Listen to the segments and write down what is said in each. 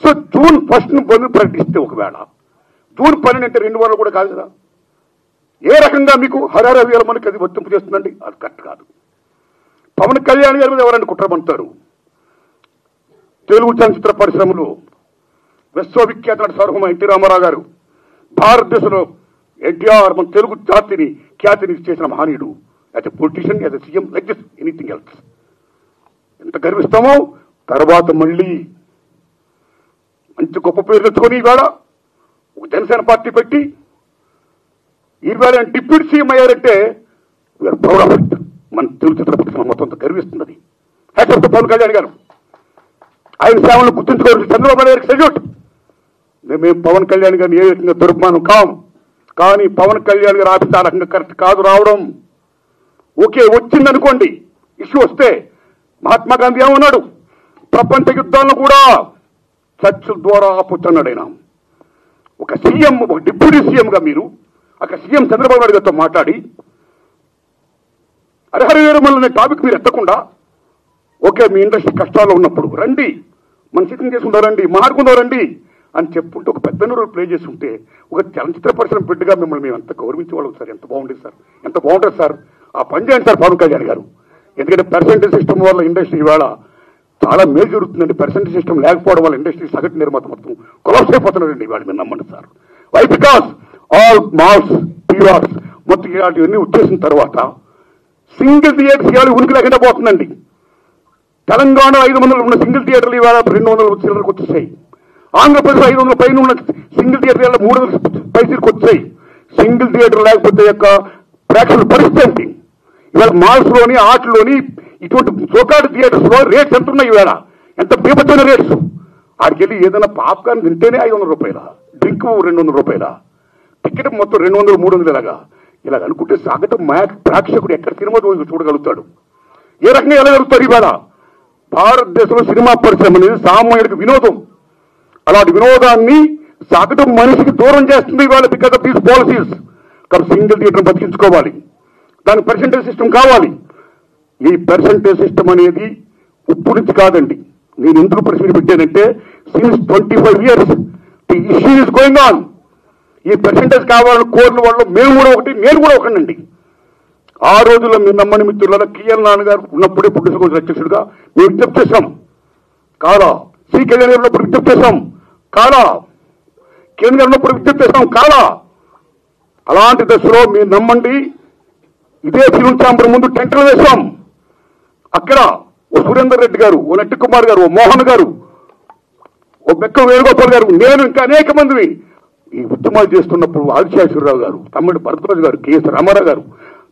So June 1 బంద్ ప్రకటిస్తే ఒకవేళ June 12 అంటే 2 వారాలు కూడా కాదు కదా. ఏ రకంగా మీకు హరారవేల మనకి అది వర్తింపు చేస్తుందండి? అది కరెక్ట్ కాదు. పవన్ కళ్యాణ్ గారి మీద ఎవరైనా కుట్రమంటారు? తెలుగు చలనచిత్ర పరిశ్రమలో విశ్వవిఖ్యాత నట సార్వభౌమ ఎన్టీ రామారావు గారు, భారతదేశంలో ఎన్టీఆర్ మన తెలుగు జాతిని ఖ్యాతిని చేసిన మహనీయుడు. As a politician, as a CM, like this anything else. ఎంత గర్విస్తామో. తర్వాత మళ్ళీ మంచి గొప్ప పేరు తెచ్చుకొని ఈవేళ ఒక జనసేన పార్టీ పెట్టి ఈవేళ డిప్యూటీ సీఎం అయ్యారంటే ప్రౌడ్ ఆఫ్ ఇట్. మన తెలుగు చిత్ర పరిశ్రమ మొత్తం గర్విస్తుంది. Hats off to Pawan Kalyan garu. ఆయన సేవలను గుర్తుంచుకోవాలి. చంద్రబాబు నాయుడు గారికి సెల్యూట్. మేము పవన్ కళ్యాణ్ గారిని ఏ రకంగా దుర్మానం కాం, కానీ పవన్ కళ్యాణ్ గారు ఆఫీస్ ఆ రకంగా కరెక్ట్ కాదు రావడం. ఓకే, వచ్చిందనుకోండి, ఇష్యూ వస్తే మహాత్మా గాంధీ ఏమన్నాడు? ప్రపంచ యుద్ధాలను కూడా చర్చల ద్వారా ఆపుతున్నాడు ఆయన. ఒక సీఎం, ఒక డిప్యూటీ సీఎంగా మీరు అక్కడ సీఎం చంద్రబాబు నాయుడు గారితో మాట్లాడి అర్హరవేరమల్లనే టాపిక్ మీరు ఎత్తకుండా, ఓకే మీ ఇండస్ట్రీ కష్టాల్లో ఉన్నప్పుడు రండి, మన సిట్టింగ్ చేసుకుంటారు రండి, మాట్లాడుకుందాం రండి అని చెప్పుకుంటే ఒక పెద్ద రోల్ ప్లే చేసి ఉంటే ఒక చలనచిత్ర పరిశ్రమ బిడ్డగా మిమ్మల్ని మేము అంత గౌరవించేవాళ్ళం సార్. ఎంత బాగుండేది సార్, ఎంత బాగుంటుంది సార్. ఆ పని చేయండి సార్ పవన్ కళ్యాణ్ గారు. ఎందుకంటే పర్సెంటేజ్ సిస్టమ్ వల్ల ఇండస్ట్రీ ఇవాళ చాలా మేలు జరుగుతుందండి. పర్సెంటేజ్ సిస్టమ్ లేకపోవడం వల్ల ఇండస్ట్రీ సగటు నిర్మాత మొత్తం కొలాప్స్ అయిపోతున్నారండి ఇవాళ. మీరు నమ్మండి sir. Why? Because all malls, PRs మొత్తం ఇలాంటివన్నీ వచ్చేసిన తర్వాత సింగిల్ థియేటర్స్ ఇవాళ ఉనికి లేకుండా పోతుందండి. తెలంగాణ 500 ఉన్న సింగిల్ థియేటర్లు ఇవాళ 200 చిల్లరకు వచ్చేసాయి. ఆంధ్రప్రదేశ్ 500 పైన ఉన్న సింగిల్ థియేటర్ ఇవాళ 300 పైసలకు వచ్చాయి. సింగిల్ థియేటర్ లేకపోతే యొక్క ప్రేక్షకుల పరిస్థితి ఇవాళ మాల్స్ లోని, ఆటలోని, ఇటువంటి చోకాటి థియేటర్స్ లో రేట్స్ ఎంత ఉన్నాయి ఇవాళ? ఎంత బీభత్సమైన రేట్స్. ఆడికి వెళ్ళి ఏదైనా పాప్కార్న్ తింటేనే 500 రూపాయల, డ్రింక్ 200 రూపాయల, టికెట్ మొత్తం 200, 300 ఇలాగ అనుకుంటే సగటు ప్రేక్షకుడు ఎక్కడ సినిమా చూడగలుగుతాడు? ఏ రకంగా వెళ్ళగలుగుతాడు? ఇవాళ భారతదేశంలో సినిమా పరిశ్రమ అనేది సామాన్యుడికి వినోదం. అలాంటి వినోదాన్ని సగటు మనిషికి దూరం చేస్తుంది ఇవాళ బికాస్ ఆఫ్ దీస్ పాలసీస్. కాబట్టి సింగిల్ థియేటర్ బతికించుకోవాలి, దానికి పర్సెంటేజ్ సిస్టమ్ కావాలి. ఈ పర్సెంటేజ్ సిస్టమ్ అనేది ఇప్పుడు నుంచి కాదండి. నేను ఎందుకు ప్రశ్న పెట్టానంటే since 25 years the issue is going on. ఈ పర్సెంటేజ్ కావాలని కోరిన వాళ్ళు మేము కూడా ఒకటి, నేను కూడా ఒకటండి. ఆ రోజుల్లో మీరు నమ్మని మిత్రుల కిఎల్ నాన్నగారు ఉన్నప్పుడే ప్రొడ్యూసర్ కౌన్సిల్ అధ్యక్షుడిగా మేము విజ్ఞప్తి చేశాం. కాలా సి కళ్యాణ్ గారు ఉన్నప్పుడు విజ్ఞప్తి చేశాం. కాలా కేంద్ర గారు ఉన్నప్పుడు విజ్ఞప్తి చేశాం. కాలా అలాంటి దశలో మీరు నమ్మండి, ఇదే ఫిల్మ్ ఛాంబర్ ముందు టెంటర్లు వేశాం. అక్కడ ఓ సురేందర్ రెడ్డి గారు, ఓ నట్టి కుమార్ గారు, ఓ మోహన్ గారు, ఓ బెక్క వేణుగోపాల్ గారు, నేను ఇంకా అనేక మంది ఈ ఉద్యమాలు చేస్తున్నప్పుడు ఆదిశేషవరరావు గారు, తమ్ముడు భరద్వాజ్ గారు, కెఎస్ రామారావు గారు,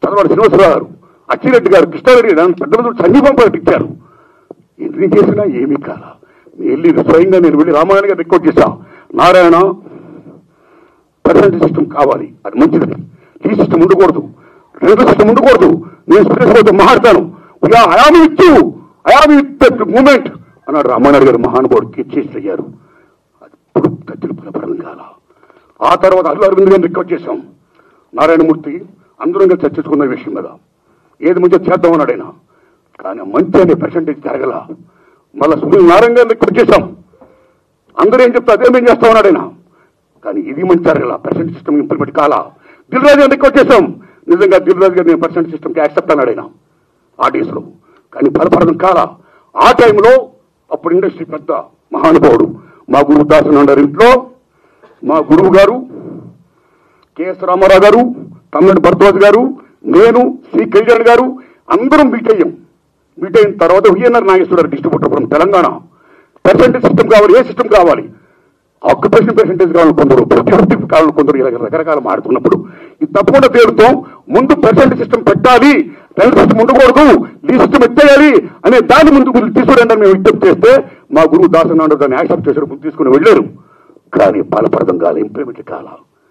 చంద్రబాబు శ్రీనివాసరావు గారు, అచ్చిరెడ్డి గారు, కృష్ణారెడ్డి గారు పెద్ద మంది సంఘీభం ప్రకటించారు. ఎన్ని చేసినా ఏమీ కాల. స్వయంగా నేను వెళ్ళి రామాయణ గారు రికార్డ్ చేశా. నారాయణ పర్సెంటేజ్ సిస్టమ్ కావాలి, అది మంచిదని. ఈ సిస్టమ్ ఉండకూడదు, రేడియో సిస్టమ్ ఉండకూడదు. నేను స్పీకర్ మాట్లాడతాను, I am with you, I am with that moment అన్నాడు రామారావు గారు. మహానుభావుడు చేసి అయ్యారు. అది ఇప్పుడు తచ్చిన ఫలపరం కాల. ఆ తర్వాత అల్లు అరవింద్ గారిని రికార్డ్ చేశాం. నారాయణమూర్తి అందరం కలిసి చర్చించుకున్న విషయం కదా, ఏది మంచిగా చేద్దామన్నాడు ఆయన. కానీ మంచి అనే పర్సెంటేజ్ జరగల. మళ్ళీ సునీల్ నారాయణ గారిని రికార్డ్ చేశాం. అందరూ ఏం చెప్తా అదేమేం చేస్తామన్నాడు ఆయన. కానీ ఇది మంచి జరగల, పర్సెంటేజ్ సిస్టమ్ ఇంప్లిమెంట్ కాల. దిల్ రాజు గారిని రికార్డ్ చేశాం. నిజంగా దిల్ రాజు గారు నేను పర్సెంటేజ్ సిస్టమ్కి యాక్సెప్ట్ అన్నాడు ఆయన ఆర్టీఎస్లో. కానీ ఫలపరం కాల. ఆ టైంలో అప్పుడు ఇండస్ట్రీ పెద్ద మహానుభావుడు మా గురువు దాసనాండారు ఇంట్లో మా గురువు గారు కెఎస్ రామారావు గారు, తమ్ముడు భరద్వాజ్ గారు, నేను, సి కళ్యాణ్ గారు అందరం మీట్ అయ్యాం. మీట్ అయిన తర్వాత VNR Nageswararao distributor from Telangana. Percentage system కావాలి, ఏ సిస్టమ్ కావాలి? ఆక్యుపేషన్ పర్సెంటేజ్ కావాలి కొందరు, 50-50 కావాలి కొందరు, ఇలా రకరకాల మాడుతున్నప్పుడు ఇది తప్పకుండా పేరుతో ముందు పర్సెంటేజ్ సిస్టమ్ పెట్టాలి, రెండో సిస్టమ్ ఉండకూడదు, ఈ సిస్టమ్ ఎత్తేయాలి అనే దాని ముందు తీసుకురండి మేము విజ్ఞప్తి చేస్తే మా గురువు దాసనాండు దాన్ని యాక్సెప్ట్ చేశారు, ముందు తీసుకుని వెళ్ళారు. కానీ ఫలప్రదం కాదు, ఇంప్లిమెంట్ కాల.